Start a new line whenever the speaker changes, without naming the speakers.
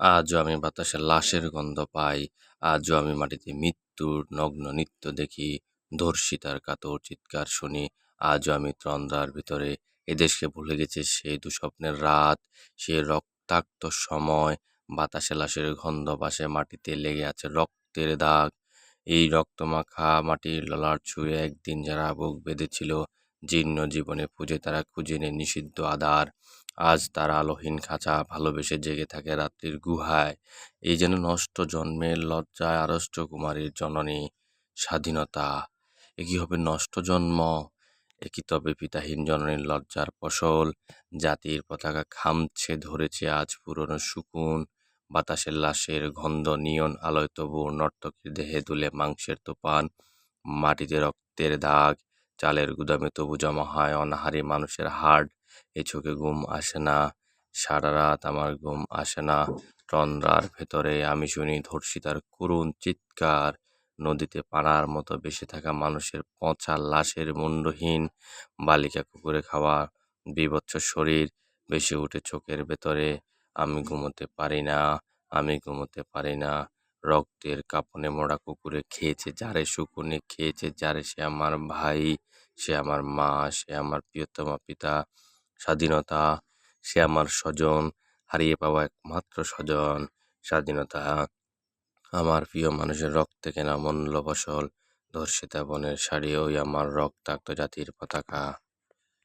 আজও আমি বাতাসে লাশের গন্ধ পাই, আজও আমি মাটিতে মৃত্যুর নগ্ন নৃত্য দেখি, ধর্ষিতার কাতর চিৎকার শুনি, আজও আমি তন্দ্রার ভিতরে এদেশকে ভুলে গেছে সেই দুঃস্বপ্নের রাত, সে রক্তাক্ত সময়, বাতাসে লাশের গন্ধ ভাসে, মাটিতে লেগে আছে রক্তের দাগ। এই রক্তমাখা মাটির ললাট ছুঁয়ে একদিন যারা বুক বেঁধেছিল, জীর্ণ জীবনে খুঁজে তারা খুঁজে নেয় নিষিদ্ধ আধার। আজ তারা আলোহীন খাঁচা ভালোবেসে জেগে থাকে রাত্রির গুহায়। এই যেন নষ্ট জন্মের লজ্জায় আড়ষ্ট কুমারীর জননী স্বাধীনতা। এ কি হবে নষ্ট জন্ম? এ কি তবে পিতাহীন জননীর লজ্জার ফসল? জাতির পতাকা খামছে ধরেছে আজ পুরনো শুকুন, বাতাসের লাশের গন্ধ নিয়ন আলোয় তবু নর্তকীর দেহে দুলে মাংসের তোপান, মাটিতে রক্তের দাগ, চালের গুদামে তবু জমা হয় অনাহারী মানুষের হাড়। এ চোখে ঘুম আসে না, সারা রাত আমার ঘুম আসে না। তন্দ্রার ভেতরে আমি শুনি ধর্ষিতার করুণ চিৎকার, নদীতে পানার মতো ভেসে থাকা মানুষের পচা লাশের মুন্ডহীন, বালিকা কুকুরে খাওয়া বীভৎস শরীর ভেসে ওঠে চোখের ভেতরে। আমি ঘুমোতে পারি না, আমি ঘুমোতে পারি না। রক্তের কাঁপনে মোড়া কুকুরে খেয়েছে যারে, শকুনে খেয়েছে যারে, সে আমার ভাই, সে আমার মা, সে আমার প্রিয়তমা পিতা। স্বাধীনতা, সে আমার স্বজন, হারিয়ে পাওয়া একমাত্র স্বজন। স্বাধীনতা আমার প্রিয় মানুষের রক্তে কেনা অমূল্য ফসল, ধর্ষিতা বনের শাড়ি, ওই আমার রক্তাক্ত জাতির পতাকা।